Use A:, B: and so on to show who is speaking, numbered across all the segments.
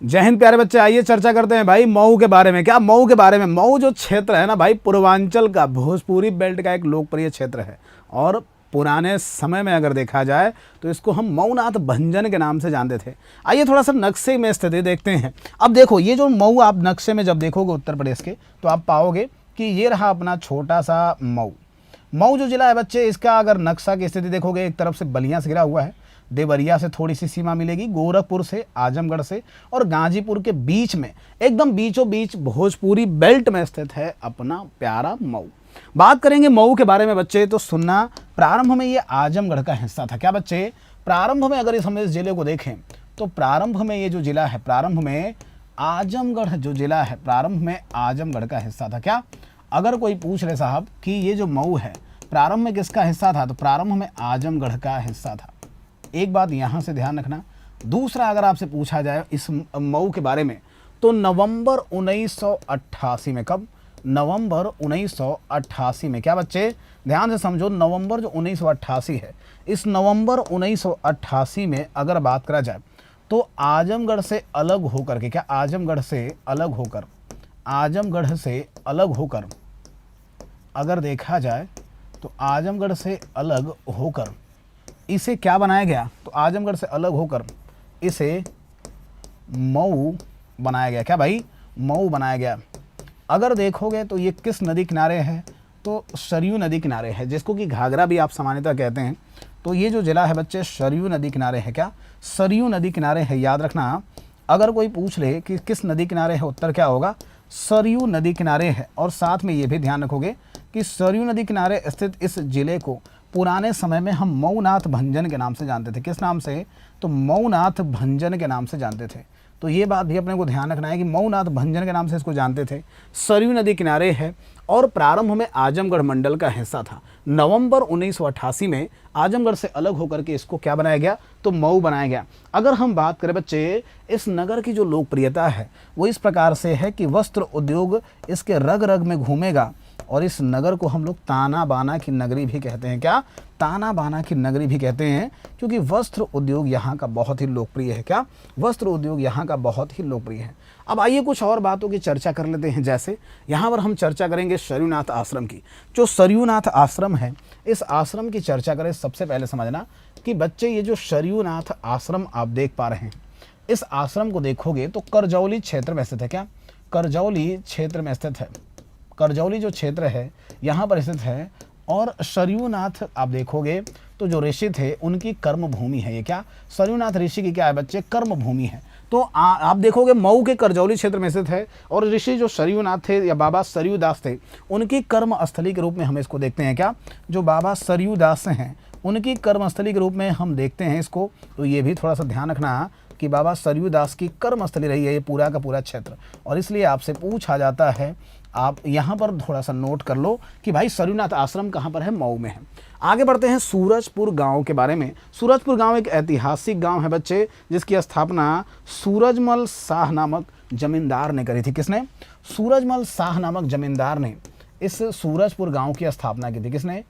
A: जय हिंद प्यारे बच्चे, आइए चर्चा करते हैं भाई मऊ के बारे में। क्या मऊ के बारे में? मऊ जो क्षेत्र है ना भाई, पूर्वांचल का, भोजपुरी बेल्ट का एक लोकप्रिय क्षेत्र है। और पुराने समय में अगर देखा जाए तो इसको हम मऊनाथ भंजन के नाम से जानते थे। आइए थोड़ा सा नक्शे में स्थिति देखते हैं। अब देखो, ये जो मऊ आप नक्शे में जब देखोगे उत्तर प्रदेश के, तो आप पाओगे कि ये रहा अपना छोटा सा मऊ। मऊ जो जिला है बच्चे, इसका अगर नक्शा की स्थिति देखोगे, एक तरफ से बलिया से घिरा हुआ है, देवरिया से थोड़ी सी सीमा मिलेगी, गोरखपुर से, आजमगढ़ से और गाजीपुर के बीच में, एकदम बीचों बीच भोजपुरी बेल्ट में स्थित है अपना प्यारा मऊ। बात करेंगे मऊ के बारे में बच्चे, तो सुनना, प्रारंभ में ये आजमगढ़ का हिस्सा था। क्या बच्चे? प्रारंभ में अगर हम इस जिले को देखें तो प्रारंभ में ये जो जिला है, प्रारंभ में आजमगढ़ जो जिला है, प्रारंभ में आजमगढ़ का हिस्सा था। क्या? अगर कोई पूछ रहे साहब कि ये जो मऊ है प्रारंभ में किसका हिस्सा था, तो प्रारंभ में आजमगढ़ का हिस्सा था। एक बात यहाँ से ध्यान रखना। दूसरा, अगर आपसे पूछा जाए इस मऊ के बारे में, तो नवंबर 1988 में, कब? नवंबर 1988 में। क्या बच्चे? ध्यान से समझो, नवंबर जो 1988 है, इस नवंबर 1988 में अगर बात करा जाए तो आजमगढ़ से अलग होकर के, क्या आजमगढ़ से अलग होकर, आजमगढ़ से अलग होकर अगर देखा जाए तो आजमगढ़ से अलग होकर इसे क्या बनाया गया, तो आजमगढ़ से अलग होकर इसे मऊ बनाया गया। क्या भाई? मऊ बनाया गया। अगर देखोगे तो ये किस नदी किनारे है, तो सरयू नदी किनारे है, जिसको कि घाघरा भी आप सामान्यतः कहते हैं। तो ये जो जिला है बच्चे, सरयू नदी किनारे है। क्या? सरयू नदी किनारे है। याद रखना, अगर कोई पूछ ले कि किस नदी किनारे है, उत्तर क्या होगा? सरयू नदी किनारे है। और साथ में ये भी ध्यान रखोगे कि सरयू नदी किनारे स्थित इस जिले को पुराने समय में हम मऊनाथ भंजन के नाम से जानते थे। किस नाम से? तो मऊनाथ भंजन के नाम से जानते थे। तो ये बात भी अपने को ध्यान रखना है कि मऊनाथ भंजन के नाम से इसको जानते थे। सरयू नदी किनारे है और प्रारंभ में आजमगढ़ मंडल का हिस्सा था। नवंबर 1988 में आजमगढ़ से अलग होकर के इसको क्या बनाया गया, तो मऊ बनाया गया। अगर हम बात करें बच्चे, इस नगर की जो लोकप्रियता है वो इस प्रकार से है कि वस्त्र उद्योग इसके रग रग में घूमेगा। और इस नगर को हम लोग ताना बाना की नगरी भी कहते हैं। क्या? ताना बाना की नगरी भी कहते हैं, क्योंकि वस्त्र उद्योग यहाँ का बहुत ही लोकप्रिय है। क्या? वस्त्र उद्योग यहाँ का बहुत ही लोकप्रिय है। अब आइए कुछ और बातों की चर्चा कर लेते हैं। जैसे यहाँ पर हम चर्चा करेंगे सरयूनाथ आश्रम की। जो सरयूनाथ आश्रम है, इस आश्रम की चर्चा करें, सबसे पहले समझना कि बच्चे ये जो सरयूनाथ आश्रम आप देख पा रहे हैं, इस आश्रम को देखोगे तो करजौली क्षेत्र में स्थित है। क्या? करजौली क्षेत्र में स्थित है। करजौली जो क्षेत्र है यहाँ पर स्थित है। और सरयूनाथ आप देखोगे तो जो ऋषि थे उनकी कर्म भूमि है ये। क्या? सरयूनाथ ऋषि की क्या है बच्चे? कर्म भूमि है। तो आप देखोगे मऊ के करजौली क्षेत्र में स्थित है। और ऋषि जो सरयूनाथ थे या बाबा सरयू दास थे, उनकी कर्म स्थली के रूप में हम इसको देखते हैं। क्या? जो बाबा सरयू दास हैं उनकी कर्मस्थली के रूप में हम देखते हैं इसको। तो ये भी थोड़ा सा ध्यान रखना कि बाबा सरयू दास की कर्मस्थली रही है ये पूरा का पूरा क्षेत्र। और इसलिए आपसे पूछा जाता है, आप यहाँ पर थोड़ा सा नोट कर लो कि भाई सरयूनाथ आश्रम कहाँ पर है? मऊ में है। आगे बढ़ते हैं सूरजपुर गांव के बारे में। सूरजपुर गांव एक ऐतिहासिक गांव है बच्चे, जिसकी स्थापना सूरजमल शाह नामक जमींदार ने करी थी। किसने? सूरजमल शाह नामक जमींदार ने इस सूरजपुर गांव की स्थापना की थी। किसने?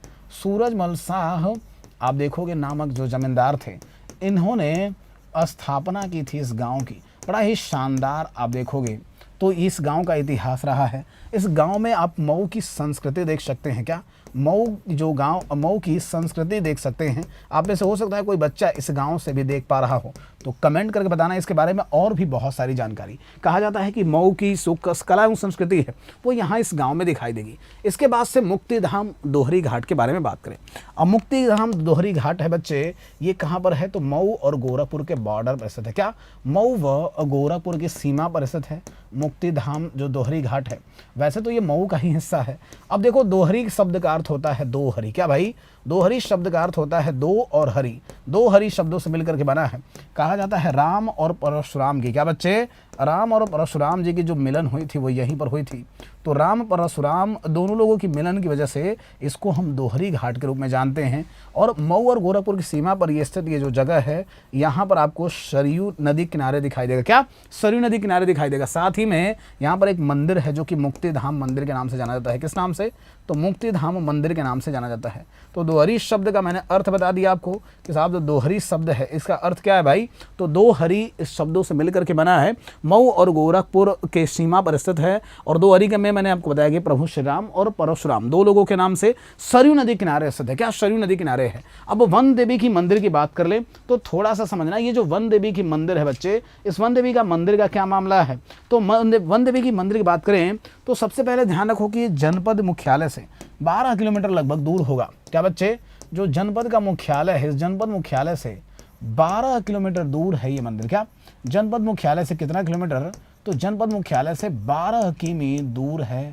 A: सूरजमल शाह आप देखोगे नामक जो जमींदार थे, इन्होंने स्थापना की थी इस गांव की। बड़ा ही शानदार आप देखोगे तो इस गांव का इतिहास रहा है। इस गांव में आप मऊ की संस्कृति देख सकते हैं। क्या? मऊ जो गांव, मऊ की संस्कृति देख सकते हैं। आप में से हो सकता है कोई बच्चा इस गांव से भी देख पा रहा हो, तो कमेंट करके बताना इसके बारे में। और भी बहुत सारी जानकारी, कहा जाता है कि मऊ की कला एवं संस्कृति है वो यहाँ इस गांव में दिखाई देगी। इसके बाद से मुक्तिधाम दोहरी घाट के बारे में बात करें। अब मुक्तिधाम दोहरी घाट है बच्चे, ये कहाँ पर है, तो मऊ और गोरखपुर के बॉर्डर पर स्थित है। क्या? मऊ व गोरखपुर की सीमा पर स्थित है मुक्तिधाम जो दोहरी घाट है। वैसे तो ये मऊ का ही हिस्सा है। अब देखो, दोहरी शब्द का अर्थ होता है दो हरी। क्या भाई? दोहरी शब्द का अर्थ होता है दो और हरि। दो हरि शब्दों से मिलकर के बना है। कहा जाता है राम और परशुराम की, क्या बच्चे? राम और परशुराम जी की जो मिलन हुई थी वो यहीं पर हुई थी। तो राम परशुराम दोनों लोगों की मिलन की वजह से इसको हम दोहरी घाट के रूप में जानते हैं। और मऊ और गोरखपुर की सीमा पर ये स्थित ये जो जगह है, यहाँ पर आपको सरयू नदी किनारे दिखाई देगा। क्या? सरयू नदी किनारे दिखाई देगा। साथ ही में यहाँ पर एक मंदिर है जो कि मुक्ति धाम मंदिर के नाम से जाना जाता है। किस नाम से? तो मुक्ति धाम मंदिर के नाम से जाना जाता है। तो दोहरी शब्द का मैंने अर्थ बता दिया आपको कि साहब जो दोहरी शब्द है इसका अर्थ क्या है भाई? तो दोहरी इस शब्दों से मिलकर के बना है। मऊ और गोरखपुर के सीमा पर स्थित है। और दोहरी के में मैंने आपको बताया कि प्रभु श्री राम और परशुराम दो लोगों के नाम से सरयू नदी किनारे स्थित है। क्या? सरयू नदी किनारे है। अब वन देवी की मंदिर की बात कर ले तो थोड़ा सा समझना, ये जो वन देवी की मंदिर है बच्चे, इस वन देवी का मंदिर का क्या मामला है? तो वन देवी की मंदिर की बात करें तो सबसे पहले ध्यान रखो कि ये जनपद मुख्यालय से 12 किलोमीटर लगभग दूर होगा। क्या बच्चे? जो जनपद का मुख्यालय है, इस जनपद मुख्यालय से 12 किलोमीटर दूर है ये मंदिर। क्या? जनपद मुख्यालय से कितना किलोमीटर? तो जनपद मुख्यालय से 12 किमी दूर है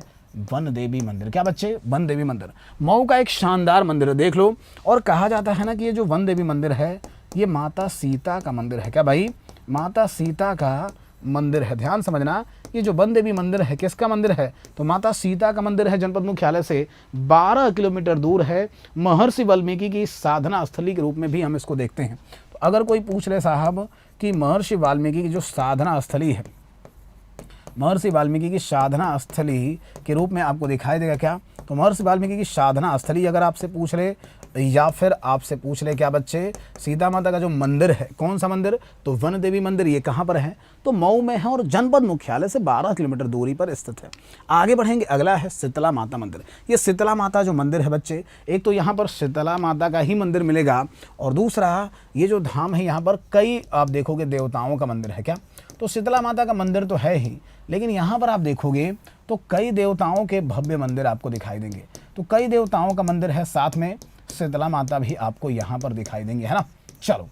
A: वन देवी मंदिर। क्या बच्चे? वन देवी मंदिर मऊ का एक शानदार मंदिर है, देख लो। और कहा जाता है ना कि ये जो वन देवी मंदिर है ये माता सीता का मंदिर है। क्या भाई? माता सीता का मंदिर है। ध्यान समझना, ये जो वन देवी मंदिर है किसका मंदिर है? तो माता सीता का मंदिर है। जनपद मुख्यालय से 12 किलोमीटर दूर है। महर्षि वाल्मीकि की साधना स्थली के रूप में भी हम इसको देखते हैं। तो अगर कोई पूछ ले साहब कि महर्षि वाल्मीकि की जो साधना स्थली है, महर्षि वाल्मीकि की साधना स्थली के रूप में आपको दिखाई देगा। क्या? तो महर्षि वाल्मीकि की साधना स्थली अगर आपसे पूछ ले या फिर आपसे पूछ ले क्या बच्चे, सीता माता का जो मंदिर है, कौन सा मंदिर? तो वन देवी मंदिर, ये कहाँ पर है? तो मऊ में है और जनपद मुख्यालय से 12 किलोमीटर दूरी पर स्थित है। आगे बढ़ेंगे, अगला है शीतला माता मंदिर। ये शीतला माता जो मंदिर है बच्चे, एक तो यहाँ पर शीतला माता का ही मंदिर मिलेगा और दूसरा ये जो धाम है यहाँ पर कई आप देखोगे देवताओं का मंदिर है। क्या? तो शीतला माता का मंदिर तो है ही, लेकिन यहाँ पर आप देखोगे तो कई देवताओं के भव्य मंदिर आपको दिखाई देंगे। तो कई देवताओं का मंदिर है, साथ में शीतला माता भी आपको यहाँ पर दिखाई देंगे, है ना। चलो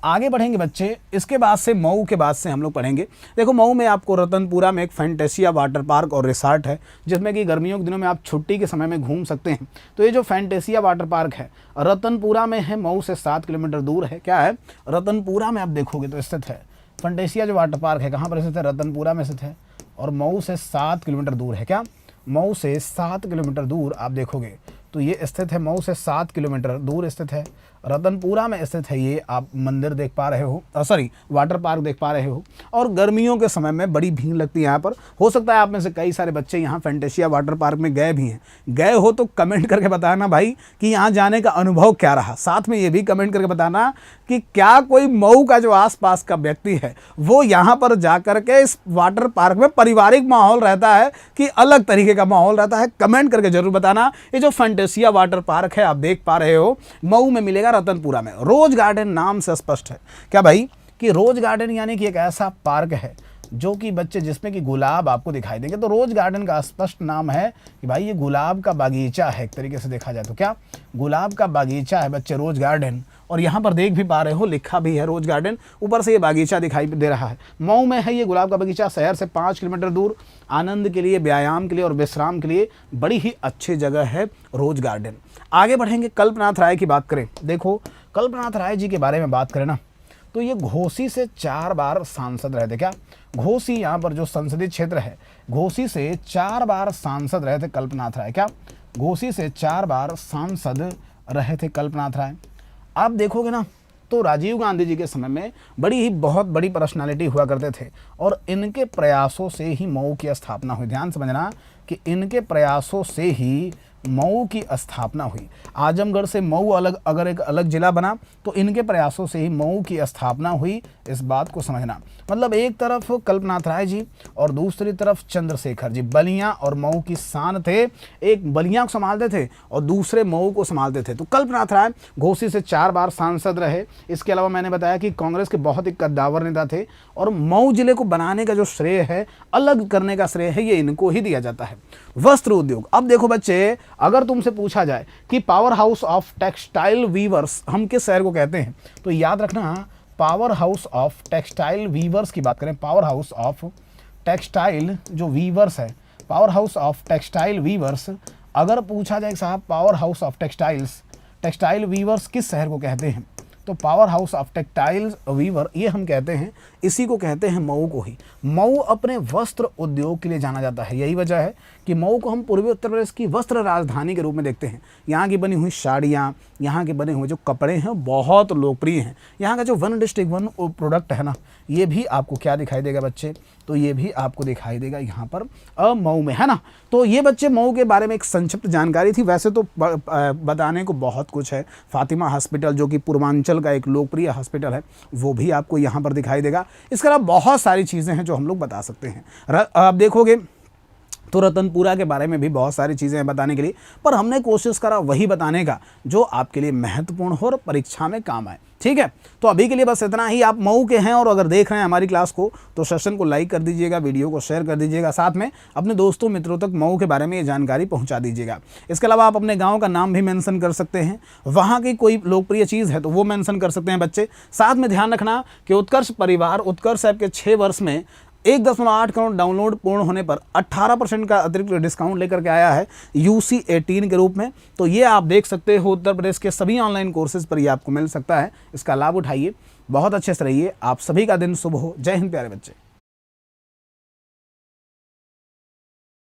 A: आगे बढ़ेंगे बच्चे। इसके बाद से मऊ के बाद से हम लोग पढ़ेंगे। देखो मऊ में आपको रतनपुरा में एक फैंटेसिया वाटर पार्क और रिसॉर्ट है, जिसमें कि गर्मियों के दिनों में आप छुट्टी के समय में घूम सकते हैं। तो ये जो फैंटेसिया वाटर पार्क है रतनपुरा में है, मऊ से 7 किलोमीटर दूर है। क्या है? रतनपुरा में आप देखोगे तो स्थित है। फैंटेसिया जो वाटर पार्क है कहाँ पर स्थित है? रतनपुरा में स्थित है और मऊ से 7 किलोमीटर दूर है। क्या? मऊ से 7 किलोमीटर दूर आप देखोगे तो ये स्थित है। मऊ से 7 किलोमीटर दूर स्थित है, रतनपुरा में स्थित है। ये आप मंदिर देख पा रहे हो, सॉरी वाटर पार्क देख पा रहे हो। और गर्मियों के समय में बड़ी भीड़ लगती है यहाँ पर। हो सकता है आप में से कई सारे बच्चे यहाँ फैंटेसिया वाटर पार्क में गए भी हैं। गए हो तो कमेंट करके बताना भाई कि यहाँ जाने का अनुभव क्या रहा। साथ में ये भी कमेंट करके बताना कि क्या कोई मऊ का जो आसपास का व्यक्ति है वो यहाँ पर जा कर के इस वाटर पार्क में पारिवारिक माहौल रहता है कि अलग तरीके का माहौल रहता है। कमेंट करके जरूर बताना। ये जो फैंटेसिया वाटर पार्क है आप देख पा रहे हो मऊ में मिलेगा, रतनपुरा में। रोज गार्डन नाम से स्पष्ट है क्या भाई कि रोज गार्डन यानी कि एक ऐसा पार्क है जो कि बच्चे जिसमें कि गुलाब आपको दिखाई देंगे। तो रोज गार्डन का स्पष्ट नाम है कि भाई ये गुलाब का बागीचा है। एक तरीके से देखा जाए तो क्या गुलाब का बागीचा है बच्चे, रोज गार्डन। और यहाँ पर देख भी पा रहे हो लिखा भी है रोज गार्डन, ऊपर से ये बागीचा दिखाई दे रहा है। मऊ में है ये गुलाब का बगीचा, शहर से 5 किलोमीटर दूर। आनंद के लिए, व्यायाम के लिए और विश्राम के लिए बड़ी ही अच्छी जगह है रोज गार्डन। आगे बढ़ेंगे, कल्पनाथ राय की बात करें। देखो कल्पनाथ राय जी के बारे में बात करें ना तो ये घोसी से 4 बार सांसद रहे थे। क्या? घोसी यहाँ पर जो संसदीय क्षेत्र है, घोसी से 4 बार सांसद रहे थे कल्पनाथ राय। क्या? घोसी से 4 बार सांसद रहे थे कल्पनाथ राय। आप देखोगे ना तो राजीव गांधी जी के समय में बहुत बड़ी पर्सनालिटी हुआ करते थे और इनके प्रयासों से ही मऊ की स्थापना हुई। ध्यान समझना कि इनके प्रयासों से ही मऊ की स्थापना हुई। आजमगढ़ से मऊ अगर एक अलग जिला बना तो इनके प्रयासों से ही मऊ की स्थापना हुई, इस बात को समझना। मतलब एक तरफ कल्पनाथ राय जी और दूसरी तरफ चंद्रशेखर जी, बलिया और मऊ की शान थे। एक बलिया को संभालते थे और दूसरे मऊ को संभालते थे। तो कल्पनाथ राय घोसी से 4 बार सांसद रहे। इसके अलावा मैंने बताया कि कांग्रेस के बहुत ही कद्दावर नेता थे और मऊ जिले को बनाने का जो श्रेय है, अलग करने का श्रेय है, ये इनको ही दिया जाता है। वस्त्र उद्योग। अब देखो बच्चे, अगर तुमसे पूछा जाए कि power house of textile weavers हम किस शहर को कहते हैं, तो याद रखना power house of textile weavers की बात करें। पावर हाउस ऑफ टेक्सटाइल जो वीवर्स है, power house of textile weavers, अगर पूछा जाए साहब power house of textile weavers किस शहर को कहते हैं, तो power house of textiles weaver ये हम कहते हैं, इसी को कहते हैं मऊ को ही। मऊ अपने वस्त्र उद्योग के लिए जाना जाता है। यही वजह है कि मऊ को हम पूर्वी उत्तर प्रदेश की वस्त्र राजधानी के रूप में देखते हैं। यहाँ की बनी हुई साड़ियाँ, यहाँ के बने हुए जो कपड़े हैं बहुत लोकप्रिय हैं। यहाँ का जो वन डिस्ट्रिक्ट वन प्रोडक्ट है ना, ये भी आपको क्या दिखाई देगा बच्चे, तो ये भी आपको दिखाई देगा यहाँ पर मऊ में, है ना। तो ये बच्चे मऊ के बारे में एक संक्षिप्त जानकारी थी। वैसे तो बताने को बहुत कुछ है। फातिमा हॉस्पिटल जो कि पूर्वांचल का एक लोकप्रिय हॉस्पिटल है, वो भी आपको यहाँ पर दिखाई देगा। इसके अलावा बहुत सारी चीज़ें हैं जो हम लोग बता सकते हैं। आप देखोगे तो रतनपुरा के बारे में भी बहुत सारी चीज़ें हैं बताने के लिए, पर हमने कोशिश करा वही बताने का जो आपके लिए महत्वपूर्ण हो और परीक्षा में काम आए। ठीक है, तो अभी के लिए बस इतना ही। आप मऊ के हैं और अगर देख रहे हैं हमारी क्लास को तो सेशन को लाइक कर दीजिएगा, वीडियो को शेयर कर दीजिएगा, साथ में अपने दोस्तों मित्रों तक मऊ के बारे में ये जानकारी पहुंचा दीजिएगा। इसके अलावा आप अपने गांव का नाम भी मेंशन कर सकते हैं, वहाँ की कोई लोकप्रिय चीज़ है तो वो मेंशन कर सकते हैं बच्चे। साथ में ध्यान रखना कि उत्कर्ष परिवार उत्कर्ष ऐप के 6 वर्ष में 1.8 करोड़ डाउनलोड पूर्ण होने पर 18% का अतिरिक्त डिस्काउंट लेकर के आया है UC 18 के रूप में। तो ये आप देख सकते हो उत्तर प्रदेश के सभी ऑनलाइन कोर्सेज पर ये आपको मिल सकता है। इसका लाभ उठाइए, बहुत अच्छे से रहिए। आप सभी का दिन शुभ हो। जय हिंद प्यारे बच्चे।